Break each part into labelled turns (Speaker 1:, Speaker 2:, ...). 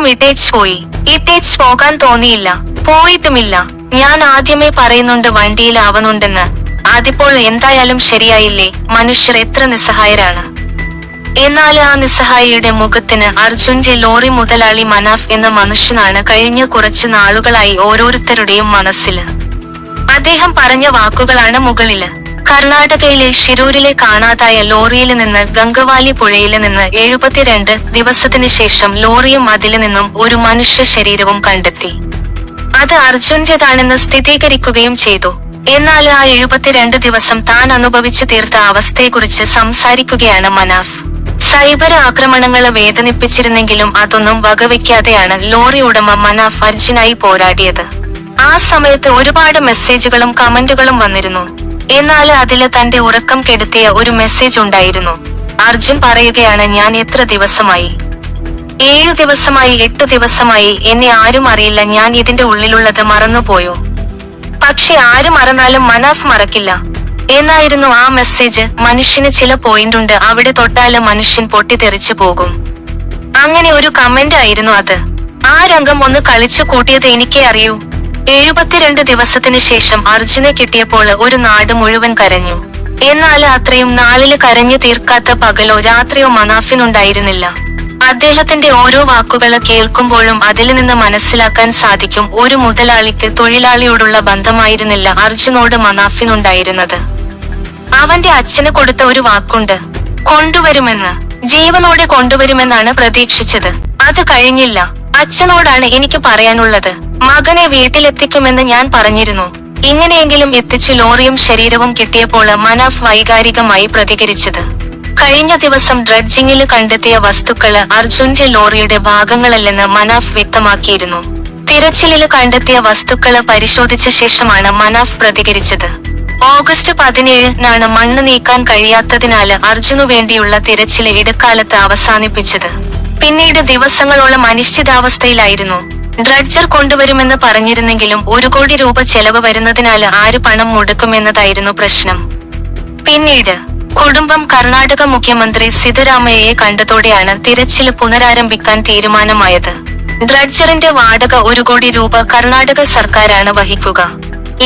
Speaker 1: വീണ്ടും ഇട്ടേച്ച് പോകാൻ തോന്നിയില്ല, പോയിട്ടുമില്ല. ഞാൻ ആദ്യമേ പറയുന്നുണ്ട് വണ്ടിയിലാവുന്നുണ്ടെന്ന്. അതിപ്പോൾ എന്തായാലും ശരിയായില്ലേ? മനുഷ്യർ എത്ര നിസ്സഹായരാണ്. എന്നാൽ ആ നിസ്സഹായയുടെ മുഖത്തിന് അർജുന്റെ ലോറി മുതലാളി മനാഫ് എന്ന മനുഷ്യനാണ് കഴിഞ്ഞ കുറച്ചു നാളുകളായി ഓരോരുത്തരുടെയും മനസ്സില്. അദ്ദേഹം പറഞ്ഞ വാക്കുകളാണ് മുകളില്. കർണാടകയിലെ ഷിരൂരിലെ കാണാതായ ലോറിയിൽ നിന്ന് ഗംഗവാലി പുഴയിൽ നിന്ന് 72 ദിവസത്തിന് ശേഷം ലോറിയും അതിൽ നിന്നും ഒരു മനുഷ്യ ശരീരവും കണ്ടെത്തി. അത് അർജുന്റേതാണെന്ന് സ്ഥിരീകരിക്കുകയും ചെയ്തു. എന്നാൽ ആ 72 ദിവസം താൻ അനുഭവിച്ചു തീർത്ത അവസ്ഥയെക്കുറിച്ച് സംസാരിക്കുകയാണ് മനാഫ്. സൈബർ ആക്രമണങ്ങള് വേദനിപ്പിച്ചിരുന്നെങ്കിലും അതൊന്നും വകവെക്കാതെയാണ് ലോറി ഉടമ മനാഫ് അർജുനായി പോരാടിയത്. ആ സമയത്ത് ഒരുപാട് മെസ്സേജുകളും കമന്റുകളും വന്നിരുന്നു. എന്നാൽ അതില് തന്റെ ഉറക്കം കെടുത്തിയ ഒരു മെസ്സേജ് ഉണ്ടായിരുന്നു. അർജുൻ പറയുകയാണ്, ഞാൻ എത്ര ദിവസമായി, 7 ദിവസമായി, 8 ദിവസമായി, എന്നെ ആരും അറിയില്ല, ഞാൻ ഇതിന്റെ ഉള്ളിലുള്ളത് മറന്നുപോയോ? പക്ഷെ ആര് മറന്നാലും മനാഫ് മറക്കില്ല എന്നായിരുന്നു ആ മെസ്സേജ്. മനുഷ്യന് ചില പോയിന്റുണ്ട്, അവിടെ തൊട്ടാല് മനുഷ്യൻ പൊട്ടിത്തെറിച്ചു പോകും. അങ്ങനെ ഒരു കമന്റ് ആയിരുന്നു അത്. ആ രംഗം ഒന്ന് കളിച്ചു കൂട്ടിയത് എനിക്കേ അറിയൂ. 72 ദിവസത്തിന് ശേഷം അർജുനെ കിട്ടിയപ്പോൾ ഒരു നാട് മുഴുവൻ കരഞ്ഞു. എന്നാൽ അത്രയും നാളില് കരഞ്ഞു തീർക്കാത്ത പകലോ രാത്രിയോ മനാഫിനുണ്ടായിരുന്നില്ല. അദ്ദേഹത്തിന്റെ ഓരോ വാക്കുകള് കേൾക്കുമ്പോഴും അതിൽ നിന്ന് മനസ്സിലാക്കാൻ സാധിക്കും, ഒരു മുതലാളിക്ക് തൊഴിലാളിയോടുള്ള ബന്ധമായിരുന്നില്ല അർജുനോട് മനാഫിനുണ്ടായിരുന്നത്. അവന്റെ അച്ഛന് കൊടുത്ത ഒരു വാക്കുണ്ട്, കൊണ്ടുവരുമെന്ന്. ജീവനോടെ കൊണ്ടുവരുമെന്നാണ് പ്രതീക്ഷിച്ചത്. അത് കഴിഞ്ഞില്ല. അച്ഛനോടാണ് എനിക്ക് പറയാനുള്ളത്, മകനെ വീട്ടിലെത്തിക്കുമെന്ന് ഞാൻ പറഞ്ഞിരുന്നു. ഇങ്ങനെയെങ്കിലും എത്തിച്ചു ലോറിയും ശരീരവും കിട്ടിയപ്പോൾ മനാഫ് വൈകാരികമായി പ്രതികരിച്ചത്. കഴിഞ്ഞ ദിവസം ഡ്രഡ്ജിങ്ങില് കണ്ടെത്തിയ വസ്തുക്കള് അർജുന്റെ ലോറിയുടെ ഭാഗങ്ങളല്ലെന്ന് മനാഫ് വ്യക്തമാക്കിയിരുന്നു. തിരച്ചിലില് കണ്ടെത്തിയ വസ്തുക്കള് പരിശോധിച്ച ശേഷമാണ് മനാഫ് പ്രതികരിച്ചത്. ഓഗസ്റ്റ് 17-നാണ് മണ്ണ് നീക്കാൻ കഴിയാത്തതിനാല് അർജുനു വേണ്ടിയുള്ള തിരച്ചില് ഇടക്കാലത്ത് അവസാനിപ്പിച്ചത്. പിന്നീട് ദിവസങ്ങളോളം അനിശ്ചിതാവസ്ഥയിലായിരുന്നു. ഡ്രഡ്ജർ കൊണ്ടുവരുമെന്ന് പറഞ്ഞിരുന്നെങ്കിലും 1 കോടി രൂപ ചെലവ് വരുന്നതിനാല് ആര് പണം മുടക്കുമെന്നതായിരുന്നു പ്രശ്നം. പിന്നീട് കുടുംബം കർണാടക മുഖ്യമന്ത്രി സിദ്ധരാമയ്യയെ കണ്ടതോടെയാണ് തിരച്ചില് പുനരാരംഭിക്കാൻ തീരുമാനമായത്. ഡ്രഡ്ജറിന്റെ വാടക 1 കോടി രൂപ കർണാടക സർക്കാരാണ് വഹിക്കുക.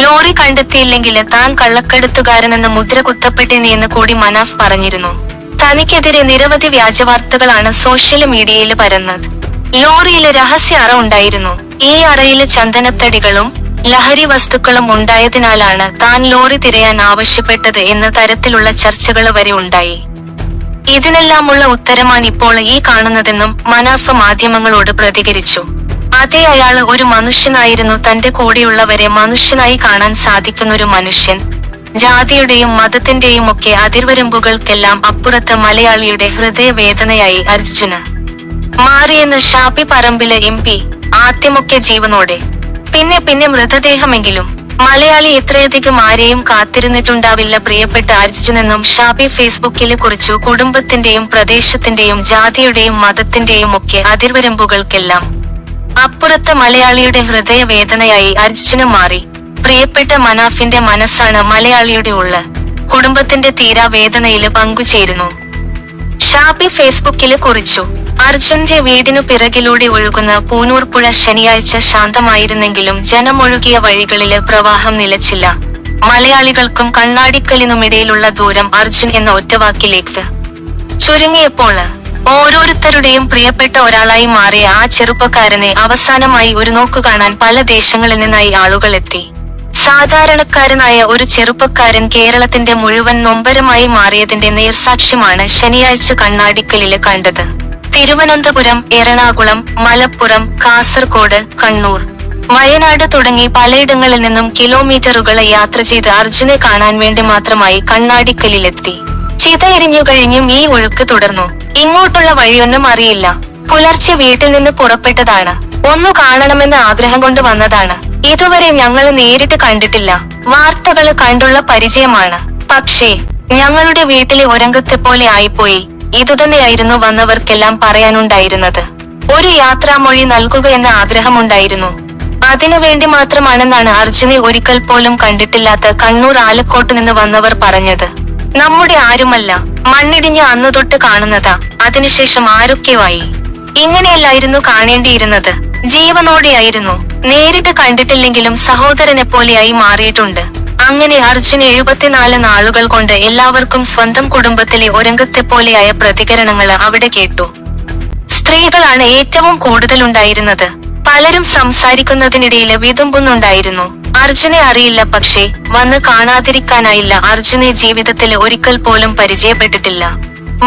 Speaker 1: ലോറി കണ്ടെത്തിയില്ലെങ്കിൽ താൻ കള്ളക്കടത്തുകാരനെന്ന് മുദ്ര കുത്തപ്പെട്ടെന്ന് കൂടി മനാഫ് പറഞ്ഞിരുന്നു. തനിക്കെതിരെ നിരവധി വ്യാജവാർത്തകളാണ് സോഷ്യൽ മീഡിയയിൽ പരന്നത്. ലോറിയില് രഹസ്യ അറ ഉണ്ടായിരുന്നു. ഈ അറയില് ചന്ദനത്തടികളും ലഹരി വസ്തുക്കളും ഉണ്ടായതിനാലാണ് താൻ ലോറി തിരയാൻ ആവശ്യപ്പെട്ടത് എന്ന തരത്തിലുള്ള ചർച്ചകൾ വരെ ഉണ്ടായി. ഇതിനെല്ലാമുള്ള ഉത്തരമാണ് ഇപ്പോൾ ഈ കാണുന്നതെന്നും മനാഫ് മാധ്യമങ്ങളോട് പ്രതികരിച്ചു. അതേ, അയാള് ഒരു മനുഷ്യനായിരുന്നു. തന്റെ കൂടെയുള്ളവരെ മനുഷ്യനായി കാണാൻ സാധിക്കുന്നൊരു മനുഷ്യൻ. ജാതിയുടെയും മതത്തിന്റെയും ഒക്കെ അതിർവരമ്പുകൾക്കെല്ലാം അപ്പുറത്ത് മലയാളിയുടെ ഹൃദയവേദനയായി അർജുന് മാറിയെന്ന് ഷാഫി പറമ്പില് MP. ആദ്യമൊക്കെ ജീവനോടെ, പിന്നെ മൃതദേഹമെങ്കിലും. മലയാളി ഇത്രയധികം ആരെയും കാത്തിരുന്നിട്ടുണ്ടാവില്ല പ്രിയപ്പെട്ട അർജുനെന്നും ഷാഫി ഫേസ്ബുക്കില് കുറിച്ചു. കുടുംബത്തിന്റെയും പ്രദേശത്തിന്റെയും ജാതിയുടെയും മതത്തിന്റെയും ഒക്കെ അതിർവരമ്പുകൾക്കെല്ലാം അപ്പുറത്ത് മലയാളിയുടെ ഹൃദയവേദനയായി അർജുന് മാറി. പ്രിയപ്പെട്ട മനാഫിന്റെ മനസ്സാണ് മലയാളിയുടെ ഉള്ള. കുടുംബത്തിന്റെ തീരാവേദനയില് പങ്കുചേരുന്നു. ഷാഫി ഫേസ്ബുക്കില് കുറിച്ചു. അർജുന്റെ വീടിനു പിറകിലൂടെ ഒഴുകുന്ന പൂനൂർ പുഴ ശനിയാഴ്ച ശാന്തമായിരുന്നെങ്കിലും ജനമൊഴുകിയ വഴികളില് പ്രവാഹം നിലച്ചില്ല. മലയാളികൾക്കും കണ്ണാടിക്കലിനുമിടയിലുള്ള ദൂരം അർജുൻ എന്ന ഒറ്റവാക്കിലേക്ക് ചുരുങ്ങിയപ്പോൾ ഓരോരുത്തരുടെയും പ്രിയപ്പെട്ട ഒരാളായി മാറിയ ആ ചെറുപ്പക്കാരനെ അവസാനമായി ഒരു നോക്കു കാണാൻ പല ദേശങ്ങളിൽ നിന്നായി ആളുകൾ എത്തി. സാധാരണക്കാരനായ ഒരു ചെറുപ്പക്കാരൻ കേരളത്തിന്റെ മുഴുവൻ നൊമ്പരമായി മാറിയതിന്റെ നേർസാക്ഷ്യമാണ് ശനിയാഴ്ച കണ്ണാടിക്കലില് കണ്ടത്. തിരുവനന്തപുരം, എറണാകുളം, മലപ്പുറം, കാസർഗോഡ്, കണ്ണൂർ, വയനാട് തുടങ്ങി പലയിടങ്ങളിൽ നിന്നും കിലോമീറ്ററുകൾ യാത്ര ചെയ്ത് അർജുനെ കാണാൻ വേണ്ടി മാത്രമായി കണ്ണാടിക്കലിലെത്തി. ചിതയെരിഞ്ഞു കഴിഞ്ഞും ഈ ഒഴുക്ക് തുടർന്നു. ഇങ്ങോട്ടുള്ള വഴിയൊന്നും അറിയില്ല. പുലർച്ചെ വീട്ടിൽ നിന്ന് പുറപ്പെട്ടതാണ്. ഒന്നു കാണണമെന്ന ആഗ്രഹം കൊണ്ട് വന്നതാണ്. ഇതുവരെ ഞങ്ങൾ നേരിട്ട് കണ്ടിട്ടില്ല. വാർത്തകള് കണ്ടുള്ള പരിചയമാണ്. പക്ഷേ ഞങ്ങളുടെ വീട്ടിലെ ഒരംഗത്തെ പോലെ ആയിപ്പോയി. ഇതുതന്നെയായിരുന്നു വന്നവർക്കെല്ലാം പറയാനുണ്ടായിരുന്നത്. ഒരു യാത്രാമൊഴി നൽകുക എന്ന ആഗ്രഹമുണ്ടായിരുന്നു. അതിനുവേണ്ടി മാത്രമാണെന്നാണ് അർജുനെ ഒരിക്കൽ പോലും കണ്ടിട്ടില്ലാത്ത കണ്ണൂർ ആലക്കോട്ട് നിന്ന് വന്നവർ പറഞ്ഞത്. നമ്മുടെ ആരുമല്ല, മണ്ണിടിഞ്ഞ് അന്നു തൊട്ട് കാണുന്നതാ. അതിനുശേഷം ആരൊക്കെയായി. ഇങ്ങനെയല്ലായിരുന്നു കാണേണ്ടിയിരുന്നത്. ജീവനോടെയായിരുന്നു. നേരിട്ട് കണ്ടിട്ടില്ലെങ്കിലും സഹോദരനെ പോലെയായി മാറിയിട്ടുണ്ട്. അങ്ങനെ അർജുൻ 74 നാളുകൾ കൊണ്ട് എല്ലാവർക്കും സ്വന്തം കുടുംബത്തിലെ ഒരംഗത്തെപ്പോലെയായ പ്രതികരണങ്ങൾ അവിടെ കേട്ടു. സ്ത്രീകളാണ് ഏറ്റവും കൂടുതലുണ്ടായിരുന്നത്. പലരും സംസാരിക്കുന്നതിനിടയിൽ വിതുമ്പുന്നുണ്ടായിരുന്നു. അർജുനെ അറിയില്ല, പക്ഷേ വന്ന് കാണാതിരിക്കാനായില്ല. അർജുനെ ജീവിതത്തിൽ ഒരിക്കൽ പോലും പരിചയപ്പെട്ടിട്ടില്ല.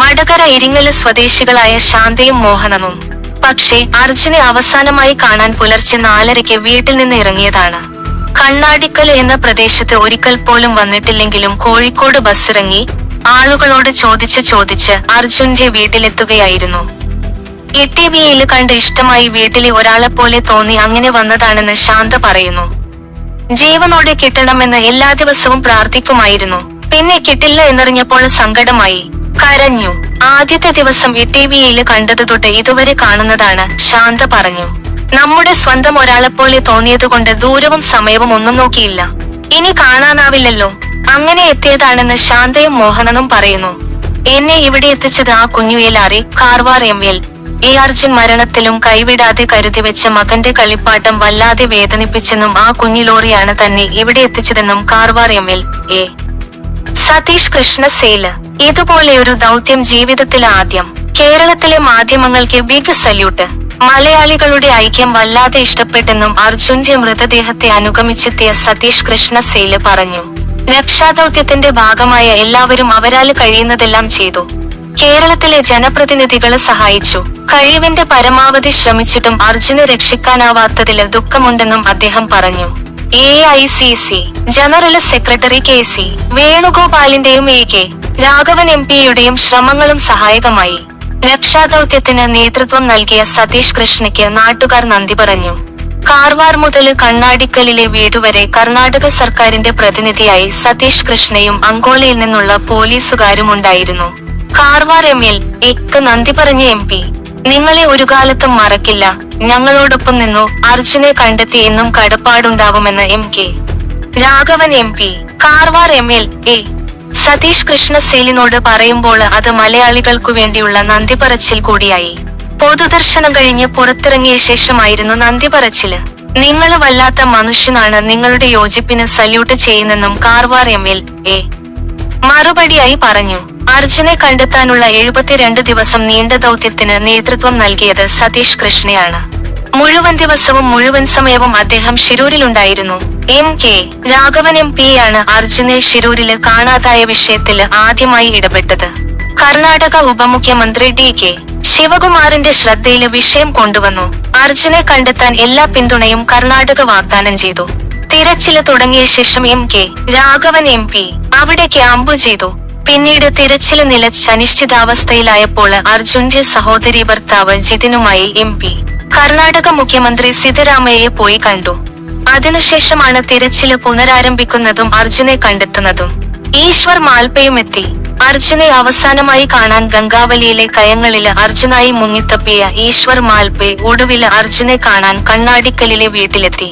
Speaker 1: വടകര ഇരിങ്ങല് സ്വദേശികളായ ശാന്തയും മോഹനനും. പക്ഷേ അർജുനെ അവസാനമായി കാണാൻ പുലർച്ചെ 4:30 വീട്ടിൽ നിന്ന് ഇറങ്ങിയതാണ്. കണ്ണാടിക്കൽ എന്ന പ്രദേശത്ത് ഒരിക്കൽ പോലും വന്നിട്ടില്ലെങ്കിലും കോഴിക്കോട് ബസ്സിറങ്ങി ആളുകളോട് ചോദിച്ച് അർജുന്റെ വീട്ടിലെത്തുകയായിരുന്നു. ടിവിയിൽ കണ്ട് ഇഷ്ടമായി, വീട്ടിലെ ഒരാളെ പോലെ തോന്നി, അങ്ങനെ വന്നതാണെന്ന് ശാന്ത പറയുന്നു. ജീവനോടെ കിട്ടണമെന്ന് എല്ലാ ദിവസവും പ്രാർത്ഥിക്കുമായിരുന്നു. പിന്നെ കിട്ടില്ല എന്നറിഞ്ഞപ്പോൾ സങ്കടമായി, കരഞ്ഞു. ആദ്യത്തെ ദിവസം ടിവിയിൽ കണ്ടത് തൊട്ട് ഇതുവരെ കാണുന്നതാണ്, ശാന്ത പറഞ്ഞു. നമ്മുടെ സ്വന്തം ഒരാളെപ്പോലെ തോന്നിയതുകൊണ്ട് ദൂരവും സമയവും ഒന്നും നോക്കിയില്ല. ഇനി കാണാനാവില്ലല്ലോ, അങ്ങനെ എത്തിയതാണെന്ന് ശാന്തയും മോഹനനും പറയുന്നു. എന്നെ ഇവിടെ എത്തിച്ചത് ആ കുഞ്ഞുവേലാറി കാർവാർ എംഎൽ എ അർജുൻ മരണത്തിലും കൈവിടാതെ കരുതിവെച്ച മകന്റെ കളിപ്പാട്ടം വല്ലാതെ വേദനിപ്പിച്ചെന്നും ആ കുഞ്ഞിലോറിയാണ് തന്നെ ഇവിടെ എത്തിച്ചതെന്നും കാർവാർ എംഎൽ എ സതീഷ് കൃഷ്ണ സേല്. ഇതുപോലെയൊരു ദൗത്യം ജീവിതത്തിൽ ആദ്യം. കേരളത്തിലെ മാധ്യമങ്ങൾക്ക് ബിഗ് സല്യൂട്ട്. മലയാളികളുടെ ഐക്യം വല്ലാതെ ഇഷ്ടപ്പെട്ടെന്നും അർജുന്റെ മൃതദേഹത്തെ അനുഗമിച്ചെത്തിയ സതീഷ് കൃഷ്ണ സേല് പറഞ്ഞു. രക്ഷാദൗത്യത്തിന്റെ ഭാഗമായ എല്ലാവരും അവരാല് കഴിയുന്നതെല്ലാം ചെയ്തു. കേരളത്തിലെ ജനപ്രതിനിധികളെ സഹായിച്ചു. കഴിവിന്റെ പരമാവധി ശ്രമിച്ചിട്ടും അർജുനെ രക്ഷിക്കാനാവാത്തതിൽ ദുഃഖമുണ്ടെന്നും അദ്ദേഹം പറഞ്ഞു. AICC ജനറൽ സെക്രട്ടറി KC വേണുഗോപാലിന്റെയും AK രാഘവൻ MP-യുടെയും ശ്രമങ്ങളും സഹായകമായി. രക്ഷാദൗത്യത്തിന് നേതൃത്വം നൽകിയ സതീഷ് കൃഷ്ണയ്ക്ക് നാട്ടുകാർ നന്ദി പറഞ്ഞു. കാർവാർ മുതൽ കണ്ണാടിക്കലിലെ വീടുവരെ കർണാടക സർക്കാരിന്റെ പ്രതിനിധിയായി സതീഷ് കൃഷ്ണയും അങ്കോളയിൽ നിന്നുള്ള പോലീസുകാരും ഉണ്ടായിരുന്നു. കാർവാർ എംഎൽ എക്ക് നന്ദി പറഞ്ഞ MP, നിങ്ങളെ ഒരു കാലത്തും മറക്കില്ല, ഞങ്ങളോടൊപ്പം നിന്നു, അർജുനെ കണ്ടെത്തി എന്നും കടപ്പാടുണ്ടാവുമെന്ന് MK Raghavan MP. Karwar MLA Satheesh Krishna സേലിനോട് പറയുമ്പോൾ അത് മലയാളികൾക്കു വേണ്ടിയുള്ള നന്ദി പറച്ചിൽ കൂടിയായി. പൊതുദർശനം കഴിഞ്ഞ് പുറത്തിറങ്ങിയ ശേഷമായിരുന്നു നന്ദി പറച്ചില്. നിങ്ങള് വല്ലാത്ത മനുഷ്യനാണ്, നിങ്ങളുടെ യോജിപ്പിന് സല്യൂട്ട് ചെയ്യുന്നെന്നും കാർവാർ MLA മറുപടിയായി പറഞ്ഞു. അർജുനെ കണ്ടെത്താനുള്ള 72 ദിവസം നീണ്ട ദൗത്യത്തിന് നേതൃത്വം നൽകിയത് സതീഷ് കൃഷ്ണയാണ്. മുഴുവൻ ദിവസവും മുഴുവൻ സമയവും അദ്ദേഹം ഷിരൂരിലുണ്ടായിരുന്നു. MK രാഘവൻ MP-യാണ് അർജുനെ ഷിരൂരില് കാണാതായ വിഷയത്തിൽ ആദ്യമായി ഇടപെട്ടത്. കർണാടക ഉപമുഖ്യമന്ത്രി DK ശിവകുമാറിന്റെ ശ്രദ്ധയില് വിഷയം കൊണ്ടുവന്നു. അർജുനെ കണ്ടെത്താൻ എല്ലാ പിന്തുണയും കർണാടക വാഗ്ദാനം ചെയ്തു. തിരച്ചില് തുടങ്ങിയ ശേഷം MK രാഘവൻ MP അവിടെ ക്യാമ്പ് ചെയ്തു. പിന്നീട് തിരച്ചില് നിലച്ച് അനിശ്ചിതാവസ്ഥയിലായപ്പോൾ അർജുന്റെ സഹോദരി ഭർത്താവ് ജിതിനുമായി MP കർണാടക മുഖ്യമന്ത്രി സിദ്ധരാമയ്യയെ പോയി കണ്ടു. അതിനുശേഷമാണ് തിരച്ചില് പുനരാരംഭിക്കുന്നതും അർജുനെ കണ്ടെത്തുന്നതും. ഈശ്വർ മാൽപ്പയും എത്തി. അർജുനെ അവസാനമായി കാണാൻ ഗംഗാവലിയിലെ കയങ്ങളില് അർജുനായി മുങ്ങിത്തപ്പിയ ഈശ്വർ മാൽപ്പെ ഒടുവില് അർജുനെ കാണാൻ കണ്ണാടിക്കലിലെ വീട്ടിലെത്തി.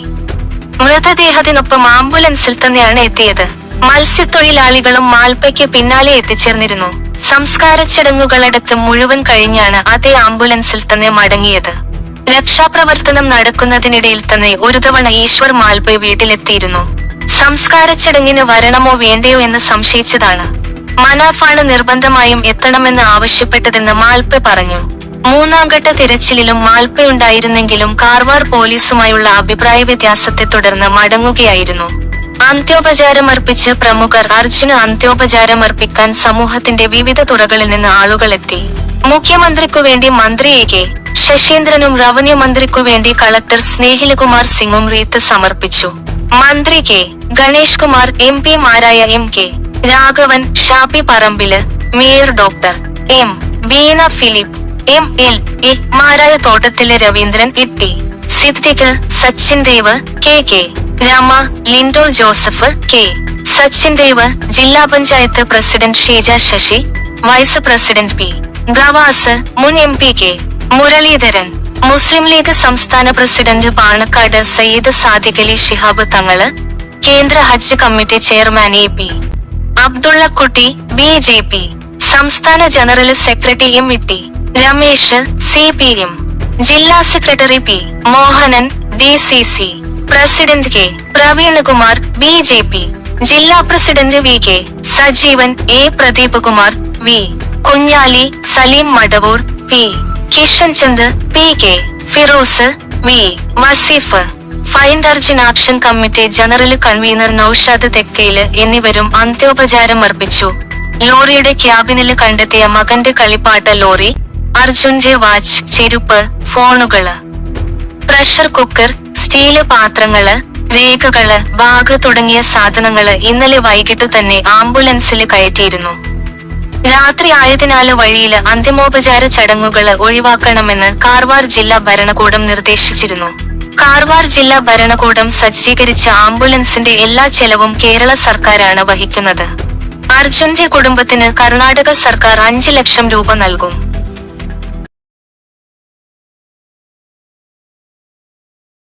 Speaker 1: മൃതദേഹത്തിനൊപ്പം ആംബുലൻസിൽ തന്നെയാണ് എത്തിയത്. മത്സ്യത്തൊഴിലാളികളും മാൽപ്പയ്ക്ക് പിന്നാലെ എത്തിച്ചേർന്നിരുന്നു. സംസ്കാര ചടങ്ങുകളടക്കം മുഴുവൻ കഴിഞ്ഞാണ് അതേ ആംബുലൻസിൽ തന്നെ മടങ്ങിയത്. രക്ഷാപ്രവർത്തനം നടക്കുന്നതിനിടയിൽ തന്നെ ഒരു തവണ ഈശ്വർ മാൽപ്പെ വീട്ടിലെത്തിയിരുന്നു. സംസ്കാര ചടങ്ങിന് വരണമോ വേണ്ടയോ എന്ന് സംശയിച്ചതാണ്. മനാഫാണ് നിർബന്ധമായും എത്തണമെന്ന് ആവശ്യപ്പെട്ടതെന്ന് മാൽപ്പെ പറഞ്ഞു. മൂന്നാംഘട്ട തിരച്ചിലിലും മാൽപ്പെ ഉണ്ടായിരുന്നെങ്കിലും കാർവാർ പോലീസുമായുള്ള അഭിപ്രായ വ്യത്യാസത്തെ തുടർന്ന് മടങ്ങുകയായിരുന്നു. അന്ത്യോപചാരമർപ്പിച്ച് പ്രമുഖർ. അർജുന് അന്ത്യോപചാരമർപ്പിക്കാൻ സമൂഹത്തിന്റെ വിവിധ തുറകളിൽ നിന്ന് ആളുകളെത്തി. മുഖ്യമന്ത്രിക്കു വേണ്ടി മന്ത്രി AK ശശീന്ദ്രനും റവന്യൂ മന്ത്രിക്കു വേണ്ടി കളക്ടർ സ്നേഹിലകുമാർ സിംഗും റീത്ത് സമർപ്പിച്ചു. മന്ത്രി K Ganesh Kumar, MP-മാരായ MK Raghavan, Shafi Parambil, mayor doctor M Beena Philip, MLA മാരായ തോട്ടത്തിലെ രവീന്ദ്രൻ, ഇട്ടി Siddique, Sachin Dev, KK Rama, Linto Joseph, K Sachin Dev, ജില്ലാ panchayat president Sheeja Sasi, vice president P Gavas, മുൻ MP K മുരളീധരൻ, മുസ്ലിം ലീഗ് സംസ്ഥാന പ്രസിഡന്റ് പാണക്കാട് സയ്യിദ് സാദിഖലി ശിഹാബ് തങ്ങള്, കേന്ദ്ര Hajj committee chairman AP Abdullakutty, BJP സംസ്ഥാന ജനറൽ സെക്രട്ടറി M. ഇട്ടി രമേശ്, CPM ജില്ലാ സെക്രട്ടറി P Mohanan, DCC president K Praveenkumar, BJP ജില്ലാ president V K Sajeevan, A Pradeep Kumar, V Kunhali, Saleem Madavoor, P Kishanchand, PK Firoz, V Vaseef, find Arjun action committee general convener Naushad Thekkayil എന്നിവരും അന്ത്യോപചാരം അർപ്പിച്ചു. ലോറിയുടെ ക്യാബിനില് കണ്ടെത്തിയ മകന്റെ കളിപ്പാട്ട ലോറി, അർജുന്റെ വാച്ച്, ചെരുപ്പ്, ഫോണുകള്, പ്രഷർ കുക്കർ, സ്റ്റീല് പാത്രങ്ങള്, രേഖകള്, ബാഗ് തുടങ്ങിയ സാധനങ്ങള് ഇന്നലെ വൈകിട്ടു തന്നെ ആംബുലൻസില് കയറ്റിയിരുന്നു. രാത്രി ആയതിനാല് വഴിയില് അന്തിമോപചാര ചടങ്ങുകള് ഒഴിവാക്കണമെന്ന് കാർവാർ ജില്ലാ ഭരണകൂടം നിർദ്ദേശിച്ചിരുന്നു. കാർവാർ ജില്ലാ ഭരണകൂടം സജ്ജീകരിച്ച ആംബുലൻസിന്റെ എല്ലാ ചെലവും കേരള സർക്കാരാണ് വഹിക്കുന്നത്. അർജുന്റെ കുടുംബത്തിന് കർണാടക സർക്കാർ 5 ലക്ഷം രൂപ നൽകും.